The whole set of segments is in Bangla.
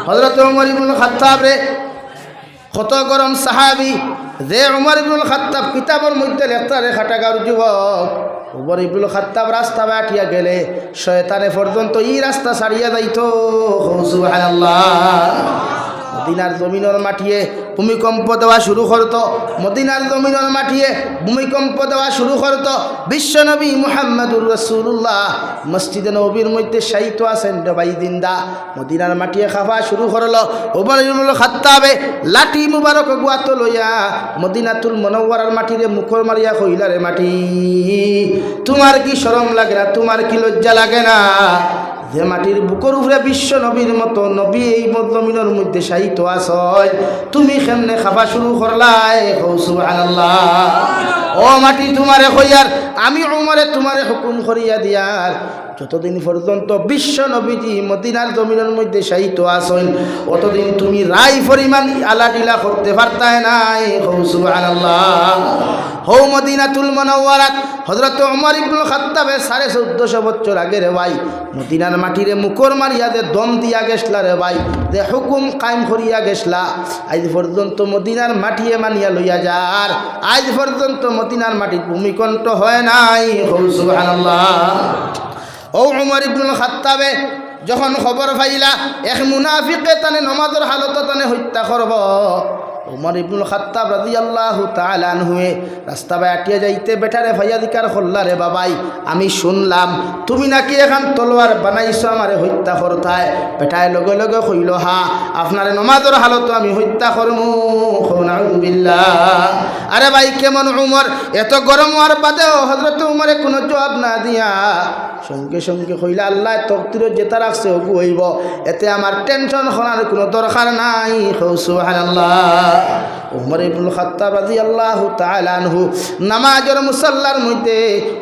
হযরত ওমর ইবনুল খাত্তাব রে কত গরম সাহাবী যে ওমর ইবনুল খাত্তাব কিতাবের মধ্যে লেখা রে খাটাগার যুবক ওমর ইবনুল খাত্তাব রাস্তা বাটিয়া গেলে শয়তানে পর্যন্ত এই রাস্তা ছাড়িয়া যাইতো সুবহানাল্লাহ মদিনার জমিনের মাটিয়ে ভূমিকম্প দেওয়া শুরু করত মদিনার জমিনের মাটিয়ে ভূমিকম্প দেওয়া শুরু করত বিশ্বনবী মুহাম্মদুর রাসূলুল্লাহ মসজিদে নববীর মধ্যে শায়িত আছেন ভাই জিন্দা মদিনার মাটিয়ে খাফা শুরু করলো ওমর ইবনুল খাত্তাবে লাঠি মুবারক গুয়াত লইয়া মদিনাতুল মুনাওয়ারার মাটিরে মুখর মারিয়া কইলারে মাটি তোমার কি শরম লাগে না তোমার কি লজ্জা লাগে না যে মাটির বুকের উপরে বিশ্ব নবীর মতো নবী এই জমিনের মধ্যে শায়িত আছয় তুমি কেমনে খাবা শুরু করলাই সুবহানাল্লাহ ও মাটি তোমারে কইয়ার আমি উমরে তোমারে হুকুম করিয়া দিয়ার যতদিন পর্যন্ত বিশ্ব নবীজি মদিনার জমিনের মধ্যে শায়িত আছেন অতদিন তুমি রাই পরিমাণ আলাডিলা করতে পারতাই নাই সুবহানাল্লাহ হৌ মদিনাতুল মুনাওয়ারাত হযরত ওমর ইবনুল খাত্তাবে 1450 বছর আগে রে ভাই মদিনার মাটিরে মুকর মারিয়া দে দম দিয়া গেছলা রে ভাই যে হুকুম কায়েম করিয়া গেছলা আজ পর্যন্ত মদিনার মাটিয়ে মানিয়া লইয়া যার আজ পর্যন্ত মদিনার মাটির ভূমিকম্প হয় নাই সুবহানাল্লাহ ও ওমর ইবনুল খাত্তাবে যখন খবর পাইলা এক মুনাফিকে তানে নমাজের হালত তানে হত্যা করব ওমর ইবনুল খাত্তাব রাদিয়াল্লাহু তাআলা আনহু রাস্তা বাটিয়া যাইতে বেটারে ভাইয়া দিকার হল্লা রে বাবাই আমি শুনলাম তুমি নাকি এখন তলোয়ার বানাইছো আমারে হত্যা করতায় বেটায় লগে লগে কইল হা আপনারে নমাজের হালত আমি হত্যা করমু নাউযুবিল্লাহ আরে ভাই কেমন উমর এত গরম হওয়ার বাদেও হযরত উমরে কোনো জবাব না দিয়া সঙ্গে সঙ্গে কইলা আল্লাহ তকদিরে যেটা রাখছে ওগু হইব এতে আমার টেনশন করার কোনো দরকার নাই সুবহানাল্লাহ ওমর ইবনুল খাত্তাব রাদিয়াল্লাহু তাআলা আনহু নামাজের মুসাল্লার মধ্যে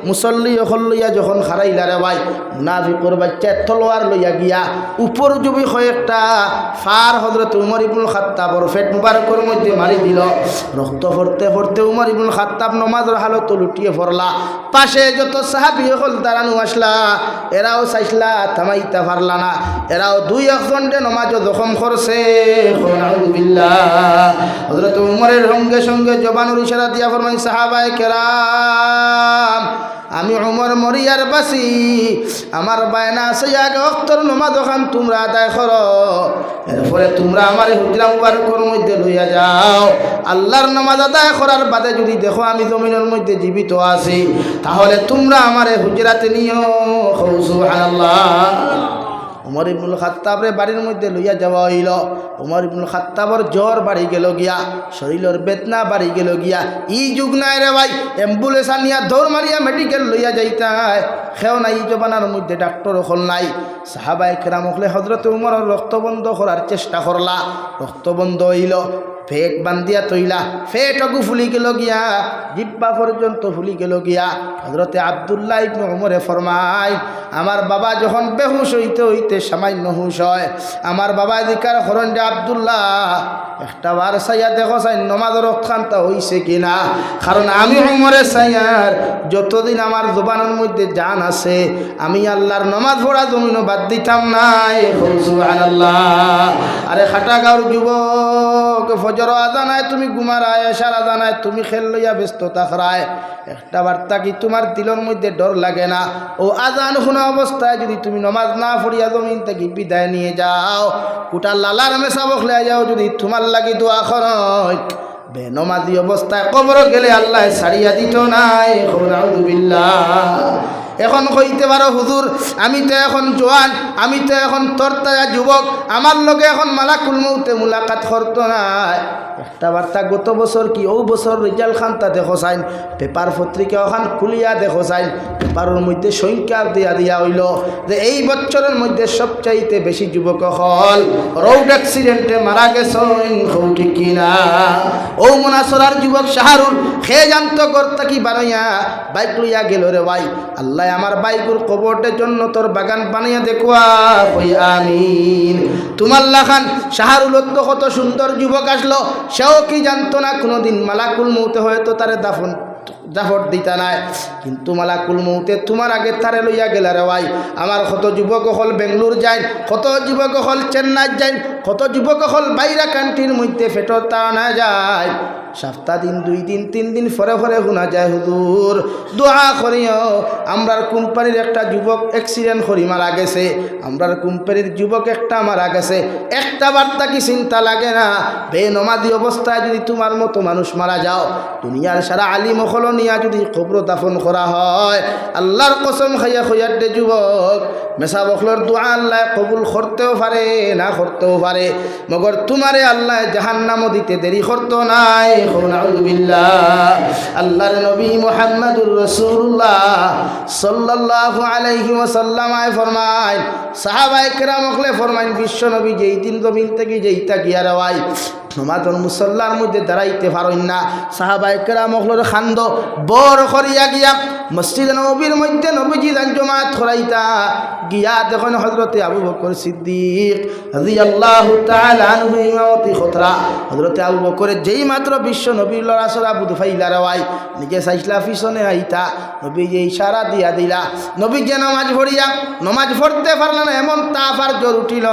মুসল্লি হল্লইয়া যখন খারাইলা রে ভাই মুনাফিকর বাচ্চা তলোয়ার লইয়া গিয়া উপর জুবি কয়েকটা ফার হযরত ওমর ইবনুল খাত্তাবর পেট মুবারকের মধ্যে মারি দিল রক্ত পড়তে পড়তে ওমর ইবনুল খাত্তাব নামাজের হালত লুটিয়ে পড়লা পাশে যত সাহাবী হল দাঁড়ানো আসলা এরাও চাইছলা থামাইতে পারলা না এরাও দুই একজনকে নামাজ জখম করছে নাউযুবিল্লাহ হযরত উমরের সঙ্গে সঙ্গে জবানুর ইশারা দিয়া ফরমাই সাহাবায়ে কেরাম আমি উমর মরিয়ার বাসি আমার বায়না আছে আগে ওয়াক্তর নামাজ খান তোমরা আদায় করো এরপরে তোমরা আমার হুজরা মুবারকের মধ্যে লইয়া যাও আল্লাহর নামাজ আদায় করার বাদে যদি দেখো আমি জমিনের মধ্যে জীবিত আছি তাহলে তোমরা আমারে হুজরাতে নিও সুবহানাল্লাহ উমর ইবনুল খাত্তাবরে বাড়ির মধ্যে লইয়া যাওয়া হইল উমর ইবনুল খাত্তাবর জ্বর বাড়ি গেল গিয়া শরীরের বেদনা বাড়ি গেল গিয়া ই যুগ নাই রে ভাই অ্যাম্বুলেন্স আনিয়া দৌড় মারিয়া মেডিকেল লইয়া যাইতায় খেও নাই এই জবানার মধ্যে ডাক্তার হল নাই সাহাবায়ে কেরাম হলে হযরত উমরের রক্ত বন্ধ করার চেষ্টা করলা রক্ত বন্ধ হইল ফেট বান্ধিয়া তৈলা ফেটকু ফুলি গেল গিয়া জিব্বা পর্যন্ত ফুলি গেল গিয়া হযরতে আব্দুল্লাহ ইবনে উমরে ফরমায় আমার বাবা যখন বেহুশ হইতে হইতে সামান্য হুশ হয় আমার বাবা দিকার হরণে আব্দুল্লাহ একটা বার সাইয়া দেখো চাই নমাজের রক্ষান্তা হইছে কিনা কারণ আমি উমরে সাইয়ার যতদিন আমার জবানের মধ্যে জান আছে আমি আল্লাহর নমাজ পড়া জমিনও বাদ দিতাম নাই সুবহানাল্লাহ আরে খাটাগাঁওর যুবক ফজর আজানায় তুমি ঘুমারায় এশার আজানায় তুমি খেল লইয়া ব্যস্ত থাকরায় একটা বার্তা কি তোমার দিলের মধ্যে ডর লাগে না ও আজান শোনা অবস্থায় যদি তুমি নমাজ না পড়িয়া জমিন থেকে বিদায় নিয়ে যাও কোটা লালার মেশা বখলে যাও যদি তোমার লাগি দোয়া করয় বেনমাজি অবস্থায় কবর গেলে আল্লাহ ছাড়িয়া দিত নাই নাউযুবিল্লাহ এখন কইতে পারো হুজুর আমি তো এখন জোয়ান আমি তো এখন তরতাজা যুবক আমার লগে এখন মালাকুল মউতে মুলাকাত করতো না একটা বার্তা গত বছর কি ও বছর রেজাল্ট খানটা দেখো চাইন পেপার পত্রিকা ওখান খুলিয়া দেখো চাইন পেপারের মধ্যে সংখ্যা দিয়া হইল যে এই বছরের মধ্যে সবচাইতে বেশি যুবক হল রোড অ্যাক্সিডেন্টে মারা গেছেন ঠিক কিনা ও মুনাসরার যুবক শাহরুল খে জানত করতে কি বানাইয়া বাইক লইয়া গেল রে ভাই আল্লাহ আমার বাইকুর কবরের জন্য তোর বাগান বানাইয়া দেখুয়া কই আমিন তোমার লাখান শাহরুল তো কত সুন্দর যুবক আসলো সেও কি জানতো না কোনোদিন মালাকুল মউতে হয়তো তারে জাফর দিতা নাই কিন্তু মালাকুল মউতে তোমার আগে তারে লইয়া গেলা রে ভাই আমার কত যুবক হল বেঙ্গলোর যায় কত যুবক হল চেন্নাই যায় কত যুবক হল বাইরা কান্ট্রির মধ্যে ফেটর টানা যায়, সপ্তাহ দিন 2 দিন 3 দিন পরে পরে শোনা যায় হুজুর দোয়া করিও আমরার কোম্পানির একটা যুবক অ্যাক্সিডেন্ট করি মারা গেছে, আমরার কোম্পানির যুবক একটা মারা গেছে। একটা বার্তা কি চিন্তা লাগে না? বেনমাজি অবস্থায় যদি তোমার মতো মানুষ মারা যাও, দুনিয়ার সারা আলিম হলো নিয়া যদি কবর দাফন করা হয়, আল্লাহর কসম খাইয়া খইয়ার দে যুবক মেসা বখলর দোয়া আল্লাহ কবুল করতেও পারে না করতেও পারে, মগর তোমারে আল্লাহ জাহান্নামও দিতে দেরি করতো নাই। আল্লাহর নবী মুহাম্মদুর রাসূলুল্লাহ সাল্লাল্লাহু আলাইহি ওয়াসাল্লাম ফরমায়, সাহাবায়ে কেরাম হকলে ফরমাইন বিশ্ব নবী যেই দিন জমিন থেকে যেইটা গিয়া রাওয়াই নমাজের মুসল্লার মধ্যে দাঁড়াইতে পারেন না, সাহাবায়ে কেরাম হকলের খান্দ বড় করিয়া গিয়া মসজিদ নবীর মধ্যে নবীজি দান জমাত করাইতা গিয়া দেখেন হযরতে আবু বকর সিদ্দিক রাদিয়াল্লাহু তাআলা আনহু ইমামতি খতরা। হযরতে আবু বকরের যেই মাত্র বিশ্ব নবীর লড়াছড়া বুধ ফাইলা রাওয়াই নিজে সাইসলা পিছনে আইতা নবীজি ইশারা দিয়া দিলা, নবীজি নামাজ পড়িয়া নামাজ পড়তে পারল না, এমন তাপ আর জ্বর উঠিল,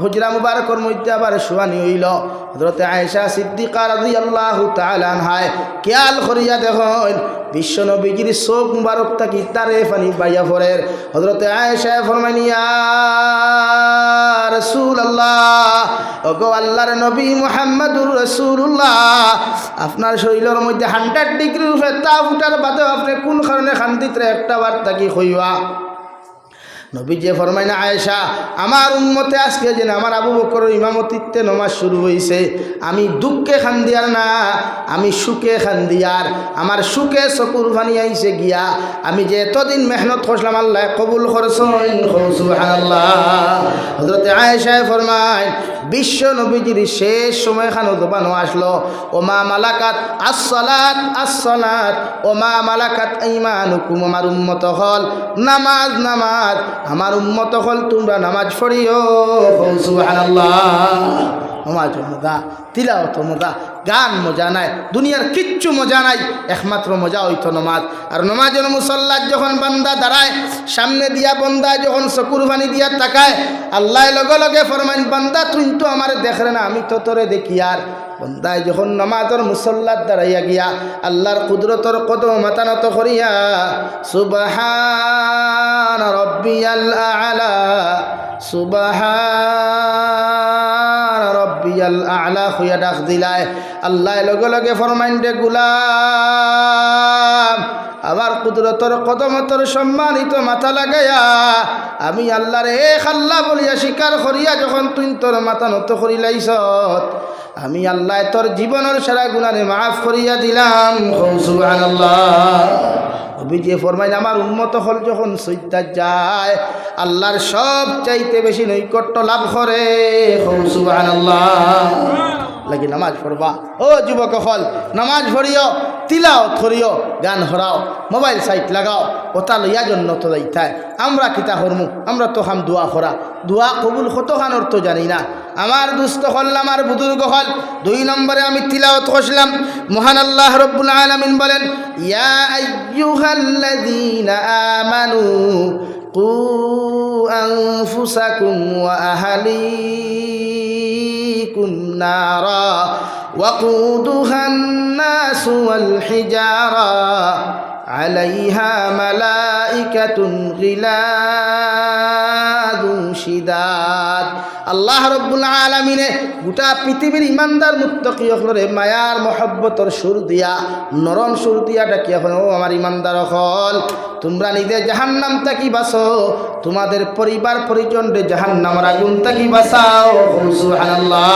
হুজরা মুবারকর মধ্যে আবার শুয়ানি হইল। হযরতে আয়েশা সিদ্দিকা রাদিয়াল্লাহু তাআলা আনহায় খেয়াল করিয়া দেখেন বিশ্ব নবীজির চোখ মুবারক থাকি তারে পানি বাইয়া পড়ে। হযরতে আয়েশা ফরমাইন, ইয়া রাসূলুল্লাহ, ওগো আল্লাহর নবী মুহাম্মদুর রাসূলুল্লাহ, আপনার শরীরের মধ্যে 100 ডিগ্রি উপরে তাপ উঠার বাদে আপনি কোন কারণে খান্দিতে একটা বার থাকি হইবা? নবীজি ফরমাইন, আয়েশা আমার উম্মতে আজকে যেন আমার আবু বকরের ইমামতিত্বে নমাজ শুরু হয়েছে, আমি দুঃখে খান্দিয়ার না, আমি সুখে খান্দিয়ার, আমার সুখে চকুর পানি আইছে গিয়া, আমি যে এতদিন মেহনত করলাম আল্লাহ কবুল করছেন, সুবহানাল্লাহ। হযরতে আয়েশা ফরমায় বিশ্ব নবীজির শেষ সময় খানো দবানো আসলো, ওমা মালাকাত আসসালাত আসসালাত ওমা মালাকাত আইমানুকুম, আমার উম্মত হল নামাজ নামাজ, আমার উম্মত হল তোমরা নামাজ পড়িও, সুবহানাল্লাহ। নামাজ মজা, তিলাওয়াত মজা, গান মজা নাই, দুনিয়ার কিচ্ছু মজা নাই, একমাত্র মজা হইতো নামাজ। আর নামাজের মুসল্লাত যখন বান্দা দাঁড়ায় সামনে দিয়া, বান্দা যখন চকুর পানি দিয়া তাকায়, আল্লাহ লগে লগে ফরমাইন, বান্দা তুই তো আমার দেখরে না, আমি তো তোরে দেখি। আর বান্দায় যখন নামাজের মুসল্লাত দাঁড়াইয়া গিয়া আল্লাহর কুদরতর কদম মাথা নত করিয়া সুবহান রাব্বিয়াল আ'লা সুবহান রাব্বিয়াল আ'লা হইয়া ডাক দিলায়, আল্লাহ লগে লগে ফরমাইন, রে গোলাম আবার কুদরতর কদমতর সম্মানিত মাথা লাগাইয়া আমি আল্লাহর এক আল্লাহ বলিয়া স্বীকার করিয়া যখন তুই তোর মাথা নত করিলাইছ, আমি আল্লাহ তোর জীবনের সারা গুনাহে মাফ করিয়া দিলাম, সুবহানাল্লাহ। নবীজি ফরমাইন, আমার উম্মত হল যখন সইদ্দার যায় আল্লাহর সব চাইতে বেশি নৈকট্য লাভ করে, সুবহানাল্লাহ। লাগি নামাজ পড়বা, ও যুবক হল নামাজ পড়িও, তিলাওয়াত করিও, গান হরাও, মোবাইল সাইট লাগাও, ওটা লইয়া জন্য তো যাইতায়। আমরা কিতা করমু? আমরা তো খাম দোয়া করা, দোয়া কবুল কতখান অর্থ জানি না। আমার দুস্থ হল, আমার বুজুর্গ হল, 2 নম্বরে আমি তিলাওয়াত করছিলাম। মহান আল্লাহ রব্বুল আলামিন বলেন, ইয়া আইয়ুহাল্লাযীনা আমানু কু আনফুসাকুম ওয়া আহলিকুম নারা وقودها الناس والحجارة عليها ملائكة غلاظ شداد। আল্লাহ রব্বুল আলামিনে গোটা পৃথিবীর ইমানদার মুত্তাকি হলরে মায়ার মহব্বতর সুর দিয়া, নরম সুর দিয়া ডাকিয়া, ও আমার ইমানদার হল, তোমরা নিজে জাহান্নাম থাকি বাঁচো, তোমাদের পরিবার পরিজনরে জাহান্নামের আগুন থাকি বাঁচাও, সুবহানাল্লাহ।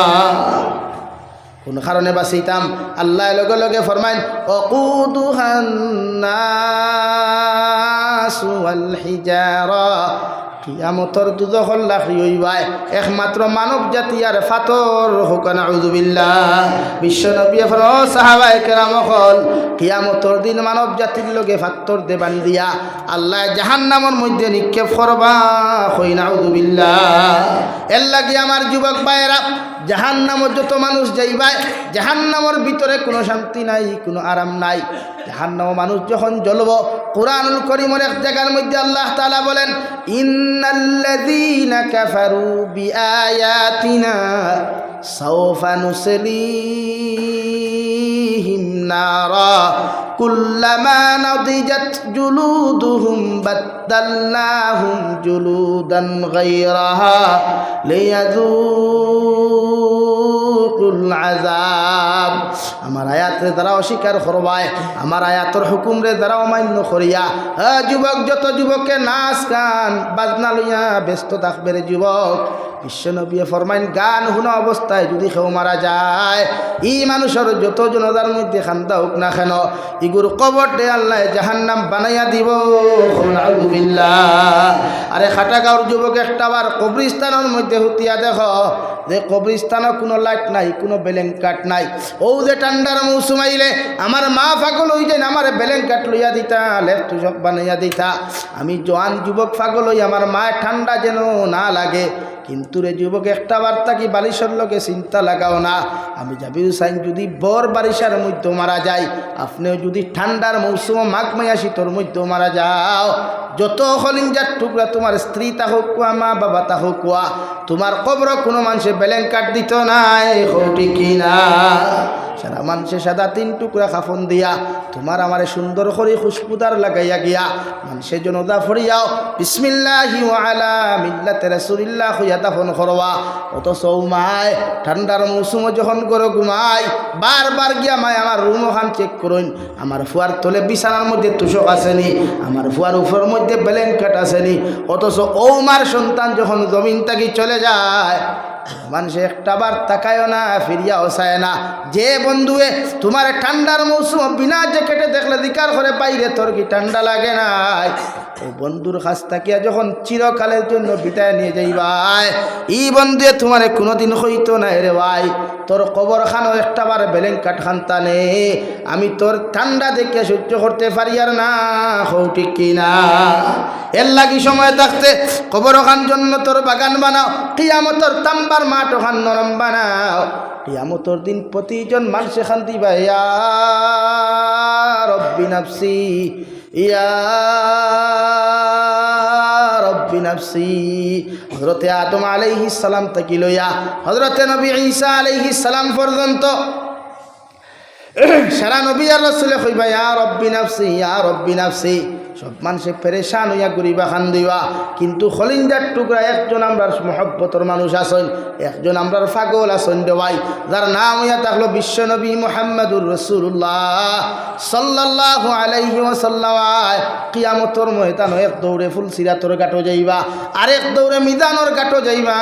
কোন কারণে বাঁচিতাম? আল্লাহ লগে লগে ফরমাইন, ওয়াকুদুহান নাসু ওয়াল হিজারা, কিয়ামতর দুজখল লাখি হইবাই একমাত্র মানব জাতি আর ফাতর হোক, নাউযুবিল্লাহ। বিশ্ব নবী ফরমান, ও সাহাবায়ে কেরাম হল, কিয়ামতর দিন মানব জাতির লগে ফাতর দে বান্দিয়া আল্লাহ জাহান্নামের মধ্যে নিক্ষেপ করবা, কই নাউযুবিল্লাহ। এর লাগি আমার যুবক ভাইয়েরা জাহান্নামে যত মানুষ যাইবা জাহান্নামের ভিতরে কোনো শান্তি নাই, কোনো আরাম নাই। জাহান্নামে মানুষ যখন জ্বলব, কুরআনুল কারীমের এক জায়গার মধ্যে আল্লাহ তাআলা বলেন, ইন্নাল্লাযীনা কাফারু বিআয়াতিনা সাওফা নুসলিহিম নারা কুল্লামা নাদিজাত জুলুদুহুম বাদদালনাহুম জুলুদান গায়রাহা লিয়াযুকুল আযাব। আমার আয়াতের দ্বারা অস্বীকার করবায়, আমার আয়াতের হুকুমরে দ্বারা অমান্য করিয়া, যুবক যত যুবকে নাচ গান বাজনা লইয়া ব্যস্ত থাকবে রে যুবক। বিশ্বনবী ফরমাইন, গান শুনা অবস্থায় যদি কেউ মারা যায়, ই মানুষের যত জনতার মধ্যে খান্দা হোক না কেন, ইগুর কবর দে আল্লাহ জাহান্নাম বানাইয়া দিব। আরে খাটাগাঁওর যুবক একটাবার কবরিস্তানের মধ্যে হুতিয়া দেখো যে কবরিস্তানও কোনো লাইট নাই, কোনো বেলেঙ্কাট নাই। ও যে ঠান্ডার মৌসুম আইলে আমার মা পাগল হই যায়, আমার বেলেঙ্কাট লইয়া দিতা, লেপ তুষক বানাইয়া দিতা। আমি জোয়ান যুবক পাগল হই, আমার মায়ের ঠান্ডা যেন না লাগে। কিন্তু রে যুবক একটা বার্তা কি বালিশের লোকে চিন্তা লাগাও না। আমি জাবির হুসাইন যদি বর বারিশার মধ্যে মারা যায়, আপনিও যদি ঠান্ডার মৌসুম মাঘ মাইয়া শীতর মধ্যে মারা যাও, যত হলিঞ্জার টুকরা তোমার স্ত্রী তা হোক কুয়া, মা বাবা তা হোক কুয়া, তোমার কবর কোনো মানুষে বেলেঙ্কাট দিত নাই, ঠিক কিনা? সারা মানুষে সাদা 3 টুকরা কাফন দিয়া তোমার আমারে সুন্দর করে খুশবুদার লাগাইয়া গিয়া মানুষের জন্য দা ফরিয়াও বিসমিল্লাহি ওয়া আলা মিল্লাতি রাসূলিল্লাহ হইয়া দাফন করবা। অত সৌমায় ঠান্ডার মৌসুমে যখন করে ঘুমাই, বারবার গিয়া মায় আমার রুম ওখান চেক করুন, আমার ফুয়ার তলে বিছানার মধ্যে তুষক আসেনি, আমার ফুয়ার উপরের মধ্যে ব্ল্যাঙ্কেট আসেনি। অথচ ওমার সন্তান যখন জমিন থেকে চলে যায়, মানুষে একটা বার তাকায়ও না, ফিরিয়া ওসায় না। যে বন্ধুয়ে তোমার ঠান্ডার মৌসুম বিনা জ্যাকেটে দেখলে দিকার করে বাইরে, তোর কি ঠান্ডা লাগে নাই? ও বন্ধুর কাছ থাকিয়া যখন চিরকালের জন্য বিদায় নিয়ে যাইবাই, ই বন্ধুয়ে তোমারে কোনোদিন হইতো না রে ভাই, তোর কবর খানো একটা বার বেলেঙ্কাট খানতানে, আমি তোর ঠান্ডা দেখে সহ্য করতে পারি আর না, হও ঠিক কিনা? এর লাগি সময় থাকতে কবর খান জন্য তোর বাগান বানাও, কিয়ামতর তাম্বার মাঠ ওখান নরম বানাও। কিয়ামতর দিন প্রতিজন মানুষে খান দিবা, ইয়া রব্বি নাফসি, ইয়া রব্বি নাফসি। হযরতে আদম আলাইহিস সালাম থেকে লইয়া হযরতে নবী ঈসা আলাইহিস সালাম পর্যন্ত সারা নবী আর রাসূলে কইবা ইয়া রব্বি নাফসি, ইয়া রব্বি নাফসি। সব মানুষে পেরেশান হইয়া ঘুরিবা খান দিবা, কিন্তু খলিঞ্জার টুকরা একজন আমরার মহব্বতর মানুষ আছেন, একজন আমরার পাগল আছেন রে ভাই, যার নাম হইয়া থাকলো বিশ্বনবী মুহাম্মদুর রাসূলুল্লাহ সাল্লাল্লাহু আলাইহি ওয়াসাল্লাম। কিয়ামতর ময়দানে এক দৌড়ে ফুলসিরাতর ঘাটও যাইবা, আরেক দৌড়ে মিজানের ঘাটও যাইবা,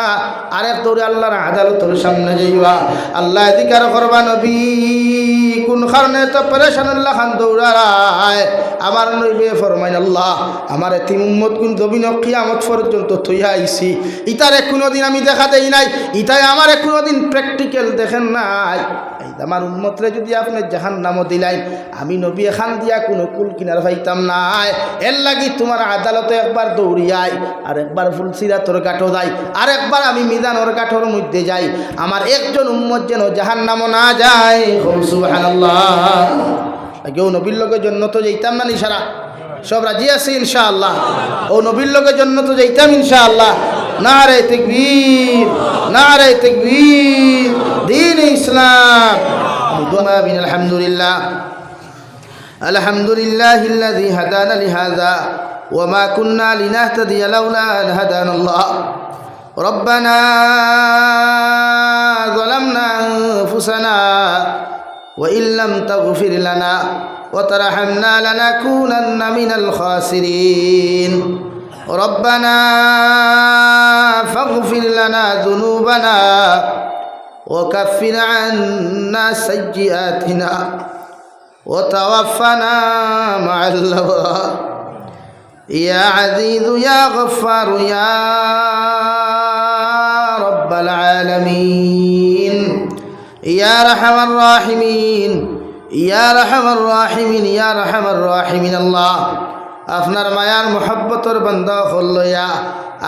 আরেক দৌড়ে আল্লাহর আদালতের সামনে যাইবা। আল্লাহ জিকির করবা, নবী কোন কারণে তো পেরেশান আল্লাহ খান দৌড়ায়? আমার নবী ফরমাইন, আল্লাহ আমার এতিম উম্মত কোন জমিন কিয়ামত পর্যন্ত থইয়া আইছি, ইতারে কোনোদিন আমি দেখা দেই নাই, ইতাই আমারে কোনোদিন প্র্যাকটিক্যাল দেখেন নাই। আমার উম্মতরে যদি আপনি জাহান্নামও দিলাই, আমি নবী এখান দিয়া কোনো কুল কিনার পাইতাম নাই। এর লাগি তোমার আদালতে একবার দৌড়িয়াই, আর একবার ফুলসিরাতর ঘাটও যাই, আর একবার আমি মিজানের ঘাটর মধ্যে যাই, আমার একজন উম্মত যেন জাহান্নামও না যায়। সুবহানাল্লাহ। কেউ নবীর লোকের জন্য তো যাইতাম না নিশারা, সব রাজি আছে ইনশাআল্লাহ। ও নবীর লোকের জন্য তো যাইতাম ইনশাআল্লাহ। নারে তাকবীর, নারে তাকবীর, দ্বীন ইসলাম। আলহামদুলিল্লাহ, আলহামদুলিল্লাহিল্লাযী হাদানা লিহাযা ওয়া মা কুন্না লিনাহতাদিয়া লাউলা আন হাদানাল্লাহ। রব্বানা যালামনা আনফুসানা ওয়া ইল্লাম তাগফির লানা وترحمنا لنكونن من الخاسرين. ربنا فاغفر لنا ذنوبنا وكفر عنا سيئاتنا وتوفنا مع الأبرار. يا عزيز يا غفار يا رب العالمين يا أرحم الراحمين ইয়া রাহমার রাহিমিন, ইয়া রাহমার রাহিমিন। আল্লাহ আপনার মায়ার মোহাব্বতর বান্দা হলয়া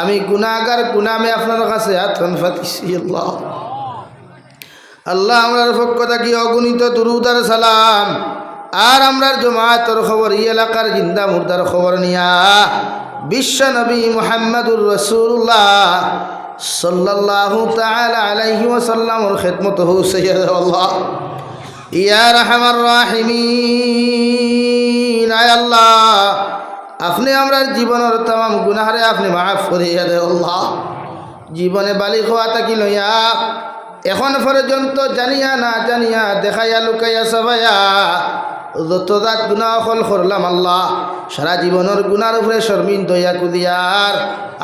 আমি গুনাহগার, গুনাহে আপনার কাছে হাত পাতিছি। আল্লাহ আল্লাহ আমরার পক্ষ থাকি অগণিত দুরূদ আর সালাম আর আমরার জমায়েতের খবর এই এলাকার জিন্দা মুর্দার খবর নিয়া বিশ্ব নবী মুহাম্মদুর রাসূলুল্লাহ সাল্লাল্লাহু তাআলা আলাইহি ওয়াসাল্লামের খিদমত হুসাইয়া আল্লাহ ইয়া রাহমার রাহিমিন। আয় আল্লাহ আপনি আমরার জীবনের तमाम গুনাহরে আপনি মাফ করিয়া দেন আল্লাহ। জীবনে বালিগ হওয়া থাকি লইয়া এখন পর্যন্ত জানিয়া না জানিয়া দেখাইয়া লুকাইয়া সবাইয়া যত জাত গুনাহ হল করলাম আল্লাহ, সারা জীবনের গুনার উপরে শর্মিন্দ হইয়া কুদিয়ার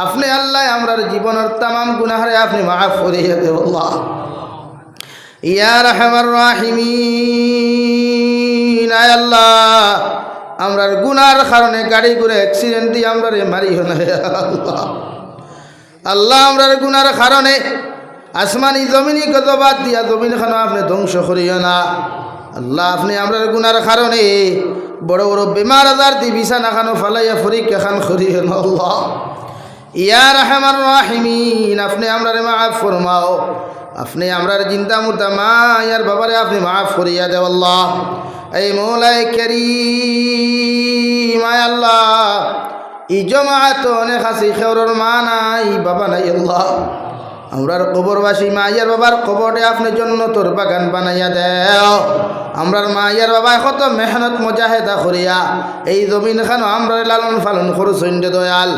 আপনি আল্লাহ আমরার জীবনের तमाम গুনাহরে আপনি মাফ করিয়া দেন আল্লাহ ইয়া রাহমার রাহিমিন। আয় আল্লাহ আমরার গুনার কারণে গাড়ি ঘুরে অ্যাক্সিডেন্ট দিয়ে আমরারে মারিও না আল্লাহ। আল্লাহ আমরার গুনার কারণে আসমানি জমিনি গজবাদ দিয়া জমিন খানো আপনি ধ্বংস করিও না আল্লাহ। আপনি আমরার গুনার কারণে বড় বড় বেমার আজার দি বিছানা খানো ফালাইয়া পরীক্ষা খান করিও না আল্লাহ ইয়া রাহমার রাহিমিন। আপনি আমরারে মাফ ফরমাও, আপনি আমরার জিন্দা মুর্দা মা ইয়ার বাবারে আপনি মাফ করিয়া দেও আল্লাহ। এই মৌলায়ে কারীম আয় আল্লাহ ই জমাত অনেক আছে খেওরের মা নাই বাবা নাই আল্লাহ। আমরার কবরবাসী মা ইয়ার বাবার কবরে আপনি জন্নতর বাগান বানাইয়া দেও। আমরার মা ইয়ার বাবা কত মেহনত মুজাহিদা করিয়া এই জমিন খানো আমরা লালন পালন করছেন দয়াল।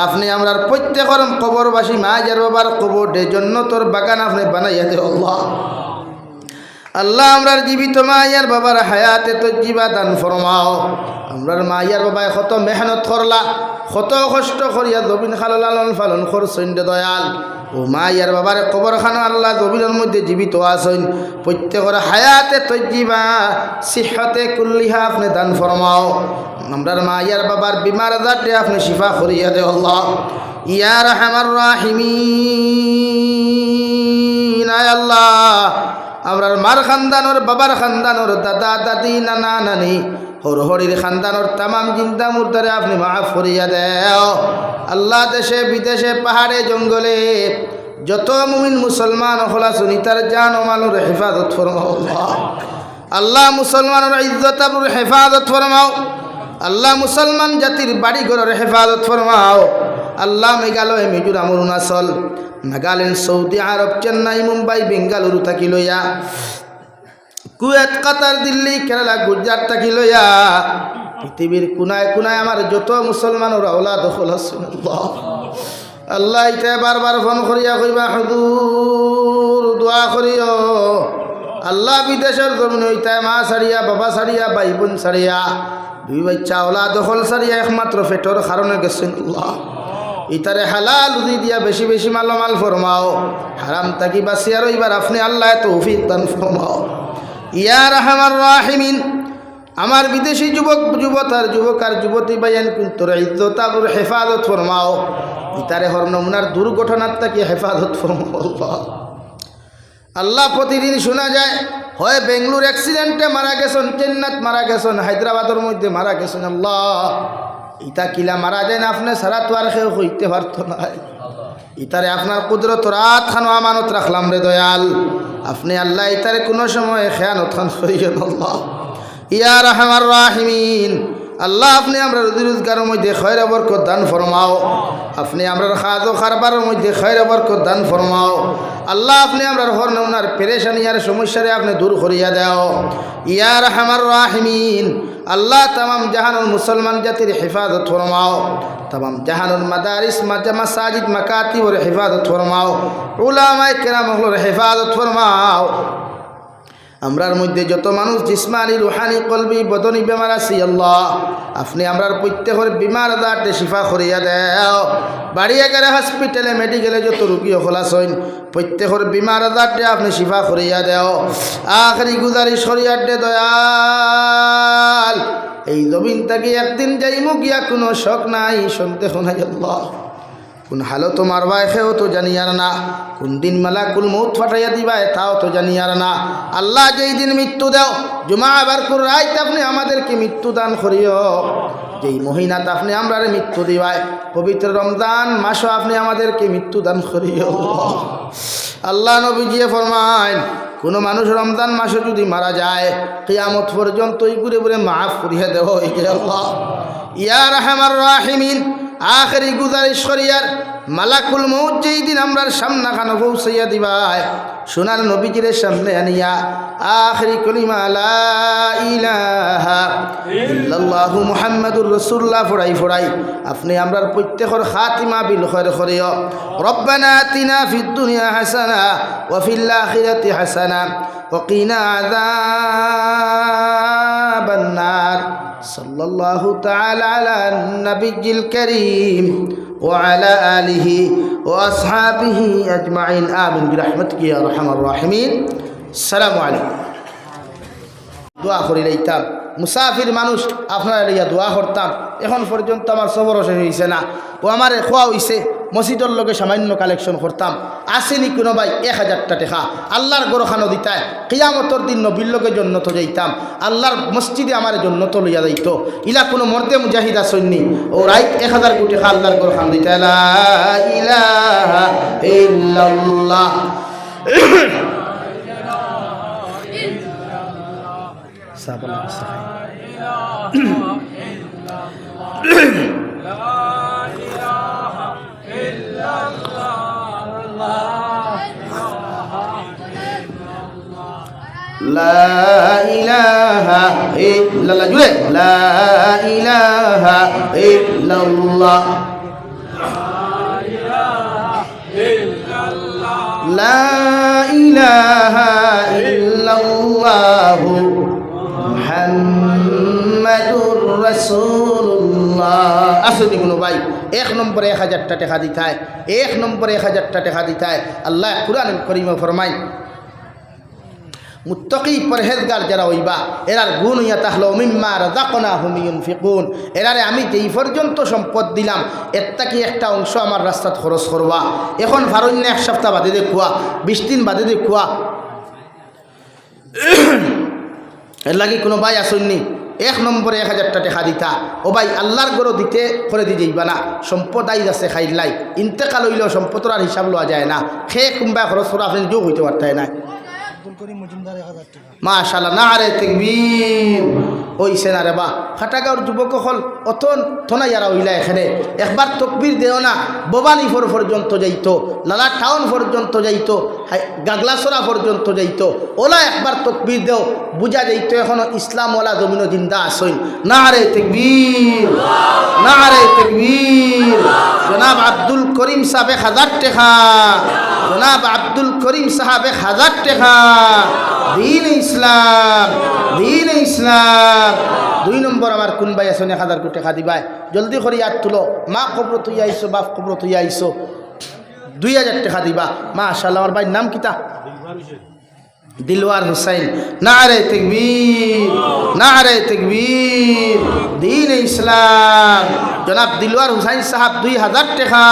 আপনি আমরার প্রত্যেকের কবরবাসী মা ইয়ার বাবার কবরে জন্নতর বাগান আপনি বানাইয়া দেও আল্লাহ। আল্লাহ আমরার জীবিত মা ইয়ার বাবার হায়াতে তজ্জিবা দান ফরমাও। আমরার মা ইয়ার বাবায় কত মেহনত করলা, কত কষ্ট করিয়া জমিন খালো লালন পালন করছেন দয়াল। ও মা ইয়ার বাবার কবরখানা আল্লাহ জমিনের মধ্যে জীবিত আছেন, প্রত্যেকের হায়াতে তজ্জিবা সিহতে কুল্লিহা আপনি দান ফরমাও। আমরার মা ইয়ার বাবার বিমার আজারটি আপনি শিফা করিয়া দেও আল্লাহ ইয়া রাহমার রাহিমিন। আয় আল্লাহ আমরার মার খানদানোর বাবার খানদানোর দাদা দাদি নানা নানি হর হরির খানদানোর तमाम জিন্দা মুর্দারে আপনি মাফ করিয়া দেও আল্লাহ। দেশে বিদেশে পাহাড়ে জঙ্গলে যত মুমিন মুসলমান হলা শুনি তার জান ও মালের হেফাজত ফরমাও আল্লাহ। আল্লাহ মুসলমানের ইজ্জত আবরুর হেফাজত ফরমাও আল্লাহ। মুসলমান জাতির বাড়ি ঘরের হেফাজত ফরমাও আল্লাহ। মেঘালয়, মিজোরাম, অরুণাচল, নাগাল্যান্ড, সৌদি আরব, চেন্নাই, মুম্বাই, বেঙ্গালুরু থাকি লইয়া কুয়েত, কাতার, দিল্লি, কেরালা, গুজরাট থাকি লইয়া পৃথিবীর কোনায় কোনায় আমার যত মুসলমানের আওলাদ হল আল্লাহ। আল্লাহ এটা বারবার ফোন করিয়া কইবা হুজুর দোয়া করিও আল্লাহ। বিদেশের জমিন হইতায় মা সারিয়া বাবা সারিয়া ভাই বোন সারিয়া দুই বাচ্চা আওলাদ হল সারিয়া একমাত্র পেটর কারণে গেছেন আল্লাহ। ইতারে হালাল উদি দিয়া বেশি বেশি মালামাল ফরমাও, হারাম তাকি বাঁচিয়া রইবার আপনি আল্লাহ তৌফিক দান ফরমাও ইয়া রাহমার রাহিমিন। আমার বিদেশি যুবক যুবতার যুবক আর যুবতী বাইয়ান কুন্তর ইজ্জত আবরুর হেফাজত ফরমাও। ইতারে হর নমুনার দুর্ঘটনার তাকে হেফাজত ফরমাও আল্লাহ। আল্লাহ প্রতিদিন শোনা যায় হয় বেঙ্গলুর অ্যাক্সিডেন্টে মারা গেছেন, চেন্নাত মারা গেছেন, হায়দ্রাবাদের মধ্যে মারা গেছেন আল্লাহ। ইতা কিলা মারা যায় না আপনি সারা তো আর কেউ হইতে পারত না। ইতারে আপনার কুদরত রাত খানো আমানত রাখলাম রে দয়াল। আপনি আল্লাহ ইতারে কোনো সময় খেয়ানত খান করিয়েন আল্লাহ ইয়া রাহমার রাহিমিন। আল্লাহ আপনি আমরা রুজি রোজগারের মধ্যে খয়র বরকত দান ফরমাও। আপনি আমরা খাজো খারবারের মধ্যে খয়র বরকত দান ফরমাও আল্লাহ। আপনি আমরা হর নমুনার পেরেশানি আর সমস্যারে আপনি দূর করিয়া দাও ইয়া রাহমার রাহিমিন। আল্লাহ तमाम জাহানুর মুসলমান জাতির হেফাজত ফরমাও, तमाम জাহানুর মাদারিস মাসাজিদ মাকাতিবের হেফাজত ফরমাও, উলামায়ে কেরামের হেফাজত ফরমাও। আমরার মধ্যে যত মানুষ জিসমানি রুহানি কলবি বদনি বেমার আছে আল্লাহ আপনি আমরার প্রত্যেকের বিমার আজারতে শিফা করিয়া দেও। বাড়িয়ে গেলে হসপিটালে মেডিকেলে যত রুগী হল আছেন প্রত্যেকের বিমার আজারতে আপনি শিফা করিয়া দেও। আখরি গুজারিশ করিয়া দে দয়াল। এই জমিন থেকে একদিন যাইমু গিয়া কোনো শখ নাই সন্দেহ নাই আল্লাহ। কোন হালত মারবা খেয়েও তো জানি আর না, কোন দিন মালাকুল মৌত ফাটাইয়া দিবা তাও তো জানি আর না। আল্লাহ যেই দিন মৃত্যু দাও জুমা আবার কোন রাইত আপনি আমাদেরকে মৃত্যু দান করিও। যেই মহিনাত আপনি আমরা মৃত্যু দিবাই পবিত্র রমজান মাসও আপনি আমাদেরকে মৃত্যু দান করিও। আল্লাহ নবীজি ফরমায় কোনো মানুষ রমজান মাসে যদি মারা যায় কিয়ামত পর্যন্ত এই ঘুরে ঘুরে মাফ করিয়া দেব আল্লাহ ইয়া রাহমার রাহিমিন। আখেরি গুজারিশ করিয়ার মালাকুল মউত যেই দিন আমরার সামনা খানো পৌঁছাইয়া দিবাই সোনার নবীজির সামনে আনিয়া আখেরি কলিমা লা ইলাহা ইল্লাল্লাহু মুহাম্মাদুর রাসূলুল্লাহ ফড়াই ফড়াই আপনি আমরার প্রত্যেকের খাতিমা বিল খৈর করিও। রব্বানা আতিনা ফিদ দুনিয়া হাসানা ওয়া ফিল আখিরাতি হাসানা ওয়া কিনা আযাবান নার। সাল্লাল্লাহু তাআলা আলা নবিয়্যিল কারীম وعلى آله وأصحابه أجمعين آمين برحمتك يا أرحم الراحمين। السلام عليكم। দোয়া করি লইতাম মুসাফির মানুষ আপনারা লইয়া দোয়া করতাম। এখন পর্যন্ত আমার সবর শেষ হয়েছে না, ও আমার খোয়া হয়েছে মসজিদের লগে সামান্য কালেকশন করতাম। আসেনি কোনো ভাই 1000টা টাকা আল্লাহর গরখানো দিতায় কিয়ামতর দিন নবীর লগে জন্নত যাইতাম। আল্লাহর মসজিদে আমার জন্নত লইয়া যাইত। ইলা কোনো মর্দে মুজাহিদ আসেননি ও রাইট 1000 কোটি টাকা আল্লাহর গরখানো দিতায়। লা ইলাহা ইল্লাল্লাহ লা ইলাহা ইল্লাল্লাহ জুড়ে লা ইলাহা ইল্লাল্লাহ লা ইলাহা ইল্লাল্লাহু মুহাম্মাদুর রাসূলুল্লাহ। আসলে কোনো ভাই 1 নম্বরে 1000টা টাকা দিতায়, 1 নম্বরে 1000টা টাকা দিতায়। আল্লাহ কুরআনুল কারীমে ফরমায় মুত্তাকি পরহেজগার যারা হইবা এরার গুণ ইয়া তাহলো মিম্মা রাযাকনাহুম ইউনফিকুন। এরারে আমি যেই পর্যন্ত সম্পদ দিলাম এর থেকে একটা অংশ আমার রাস্তাত খরচ করবা। এখন ভারণ্য 1 সপ্তাহ বাদে দেখুয়া 20 দিন বাদে দেখুয়া এর লাগে কোনো ভাই আসেননি 1 নম্বরে 1000টা টাকা দিতা। ও ভাই আল্লাহর গরো দিতে করে দি যাইবা না। সম্পদ আইজ আছে খাইলাই ইন্তেকাল হইলেও সম্পদের আর হিসাব লওয়া যায় না। খেয়ে কুম্বা খরচ করা আপনি যোগ হইতে পারতেন না। মাশাআল্লাহ নারে তাকবীর ওইছে না রে বা খাটাগাঁওর যুবক হল অত থনা যারা হইলা এখানে একবার তকবীর দেও না। ভবানীপুর পর্যন্ত যাইতো, লালা টাউন পর্যন্ত যাইতো, গাগলাসরা পর্যন্ত যাইতো। ওলা একবার তকবীর দেও বুঝা যাইতো এখনো ইসলামওয়ালা জমিন জিন্দা আসইন। নারে তাকবীর নারে তাকবীর। জনাব আব্দুল করিম সাহেব 1000 টাকা, জনাব আব্দুল করিম সাহেব 1000 টাকা। দিন ইসলাম দিন ইসলাম। 2 নম্বর আমার কোন ভাই আছে 1000 কোটি টাকা দিবাই জলদি করে ইয়াদ তুলো। মা কবর তুই আইসো, বাপ কবর তুই আইসো, 2000 টাকা দিবা। মাশাআল্লাহ আমার ভাইয়ের নাম কিতা? দিলওয়ার হুসাইন। নারে তাকবীর নারে তাকবীর। দিন ইসলাম। জনাব দিলওয়ার হুসাইন সাহেব 2000 টাকা,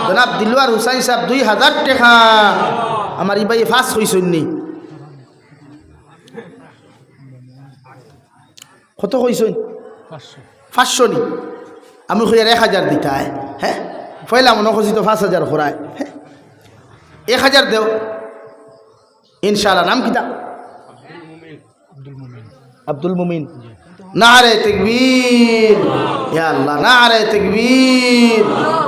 জনাব দিলওয়ার হুসাইন সাহেব 2000 টাকা। আমার এই ভাই ফাঁস হইসনি কত কইসই? 500 নি আমি কই 1000 দিতাই। হ্যাঁ পয়লা মনে করছি তো 5000 খরায়। হ্যাঁ 1000 দেও ইনশাআল্লাহ। নাম কিতা? আব্দুল মুমিন। নারে তাকবীর ইয়া আল্লাহ নারে তাকবীর।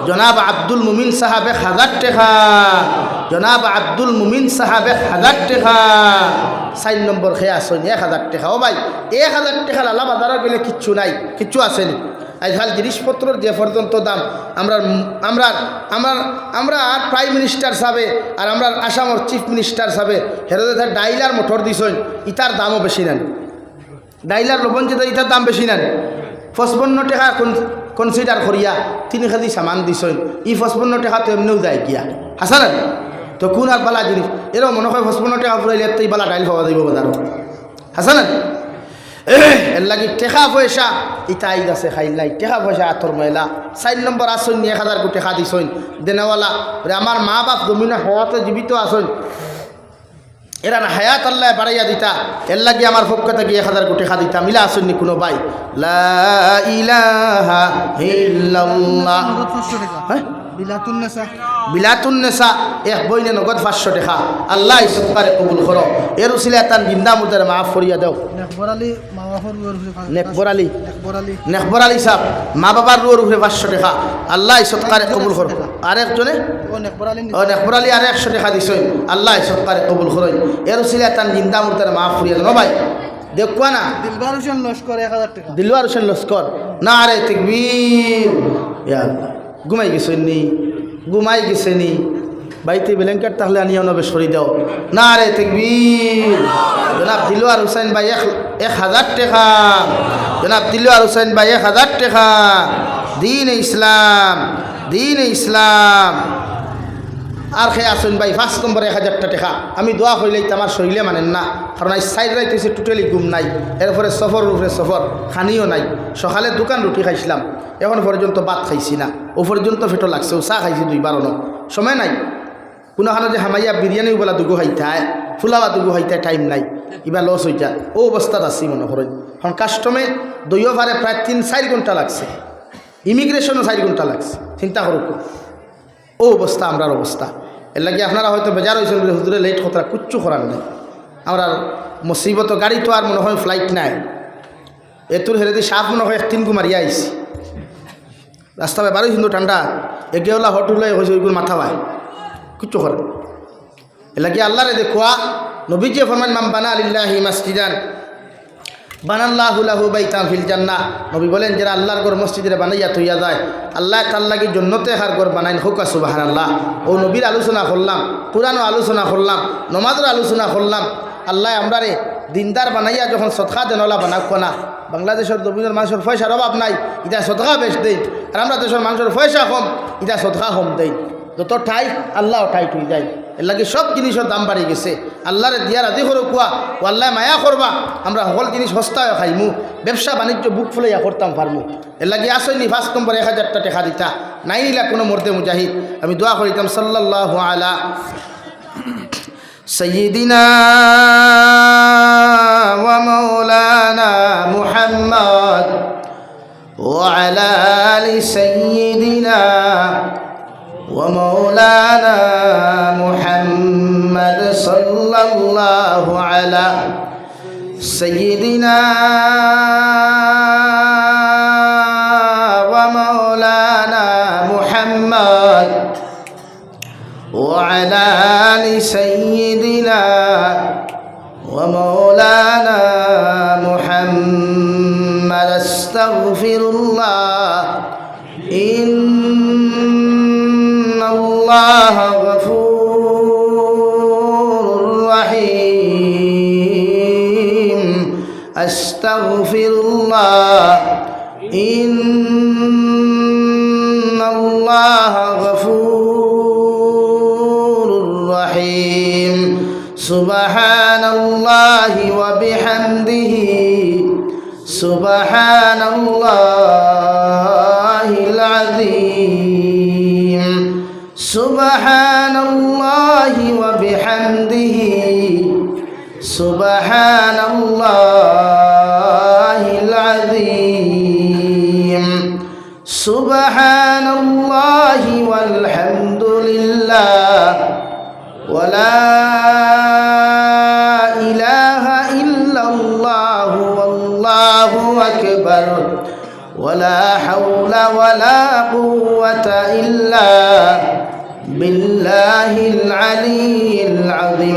জনাব আব্দুল মুমিন সাহেব 1000 টাকা, জনাব আব্দুল মুমিন সাহেব 1000 টাকা। 4 নম্বর খেয়ে আসেন 1000 টাকা। ও ভাই 1000 টাকা লালা বাজারে গেলে কিচ্ছু নাই, কিচ্ছু আসেনি। আজকাল জিনিসপত্রের যে পর্যন্ত দাম আমরা আমরা আমরা আমরা প্রাইম মিনিস্টার সাহেবে আর আমরা আসামর চিফ মিনিস্টার সাহেবে হেরোদে ডাইলার মোটর দিছেন ইতার দামও বেশি নেন। ডাইলার লবণ যেটা ইতার দাম বেশি নেন। 55 টাকা কনসিডার করিয়া 3 কেজি সামান দিছেন। ই 55 টাকা তো এমনিও যায় গিয়া হাসান তো কোন আর বালা জিনিস এরও মনে হয় 55 টাকা ফুরাইলে তো বালা ডাইল পাওয়া যাইব বাজারও হাসান। এর লাগি টেকা পয়সা ইটা আইদ আছে খাইলাই টেকা পয়সা আতর ময়লা। 4 নম্বর আসন 1000 কোটি টাকা দিছেন দেনেওয়ালা। আমার মা বাপ জমিনে হায়াতে জীবিত আসন, এরা না হায়াত আল্লাহ বাড়াইয়া দিতা। এর লাগি আমার পক্ষ থেকে 1000 কোটি টাকা দিতাম। মিলা আসননি কোনো ভাই? লা ইলাহা ইল্লাল্লাহ। হ্যাঁ বিলাতুন্নেসা এক বইনে নগদ 500 টাকা আল্লাহ সৎকারে কবুল করো এর উসিলে তার জিন্দা মুর্দারে মাফ করিয়া দাও নেকবর আলী সাহেব মা বাবার রুয়ের উপরে 500 টাকা আল্লাহ সৎকারে কবুল করো আরেকজনে নেকবর আলী আর 100 টাকা দিছই আল্লাহ সৎকারে কবুল করো এর উসিলে তার জিন্দা মুর্দারে মাফ করিয়া দাও ভাই দেখবা না দিলবার হোসেন লস্কর 1000 টাকা দিলবার হোসেন লস্কর না রে তাকবীর ইয়া আল্লাহ ঘুমাই গেছে নি বাইতে ব্ল্যাঙ্কেট তাহলে আনিয়া নবে সরি দাও না রে তাকবীর জনাব দিলওয়ার হোসেন ভাই 1000 টাকা জনাব দিলওয়ার হোসেন ভাই 1000 টাকা দিন ইসলাম আর খেয়ে আসুন ভাই 5 নম্বরে 1000 টাকা আমি দোয়া কইলেই তো আমার শরীরে মানেন না কারণ আজ সাইড রাইতেছে টোটালি ঘুম নাই এরপরে সফর উপরে সফর খানিও নাই সকালে দোকান রুটি খাইছিলাম এখন পর্যন্ত ভাত খাইছি না ও পর্যন্ত ফেটো লাগছে ও চা খাইছি 2 বার সময় নাই কোনোখানে যে হামাইয়া বিরিয়ানি বলা দুগু খাইতায় ফুলাওয়া দুগু খাইতায় টাইম নাই এবার লস হইতা ও অবস্থাত আছি মনে করেন কারণ কাস্টমে দইও পারে প্রায় 3-4 ঘন্টা লাগছে ইমিগ্রেশনও 4 ঘন্টা লাগছে চিন্তা করুক ও অবস্থা আমরার অবস্থা এর লাগে আপনারা হয়তো বেজার হয়েছেন বলে হুজুরে লেট কথা কুচ্ছু করার নেই আমরা মুসিবত গাড়ি তো আর মনে হয় ফ্লাইট নাই এতুর হেরেদি সাপ মনে হয় 1-3 গু মারিয়া আইসি রাস্তা বারোই সুন্দর ঠান্ডা এগেওলা হটুলে হয়েছে ওইগুলো মাথা ভাই কুচ্ছু করেন এর লাগে আল্লাহরে দেখুয়া নবীজি ফরমান মাম বানা লিল্লাহি মাসজিদান বানাল্লাহু লাহু বাইতান ফিল জান্নাহ নবী বলেন যারা আল্লাহর ঘর মসজিদে বানাইয়া থইয়া যায় আল্লাহ তার লাগি জান্নাতে হার ঘর বানাইন হুকা সুবহানাল্লাহ ও নবীর আলোচনা করলাম কুরআনও আলোচনা করলাম নামাজের আলোচনা করলাম আল্লাহ আমরারে দিনদার বানাইয়া যখন সদকা দেনওয়ালা বানাক না বাংলাদেশের জমিনের মানুষের পয়সার অভাব নাই এটা সদকা বেশ দেই আর আমরা দেশের মানুষের পয়সা কম এটা সদকা কম দেই যত ঠাই আল্লাহ ঠাইট হয়ে যায় এর লাগে সব জিনিসের দাম বাড়ি গেছে আল্লাহরে দিয়া রাজি করো কুয়া ও আল্লাহ মায়া করবা আমরা সকল জিনিস সস্তায় খাইমু ব্যবসা বাণিজ্য বুক ফুলাইয়া করতাম পারমু এর লাগে আসেনি 5 নম্বর 1000 টাকা দিতা নাই নিলা কোনো মর্দে মুজাহিদ আমি দোয়া করিতাম সাল্লাল্লাহু আলা সাইয়্যিদিনা ওয়া মাওলানা মুহাম্মদ ওয়া আলা আলি সাইয়্যিদিনা ومولانا محمد صلى الله على سيدنا ومولانا محمد وعلى آل سيدنا ومولانا محمد استغفر الله الله غفور رحيم أستغفر الله إن الله غفور رحيم سبحان الله وبحمده سبحان الله العظيم سبحان الله وبحمده سبحان الله العظيم سبحان الله والحمد لله ولا إله إلا الله والله أكبر ولا حول ولا قوة إلا بالله العلي العظيم.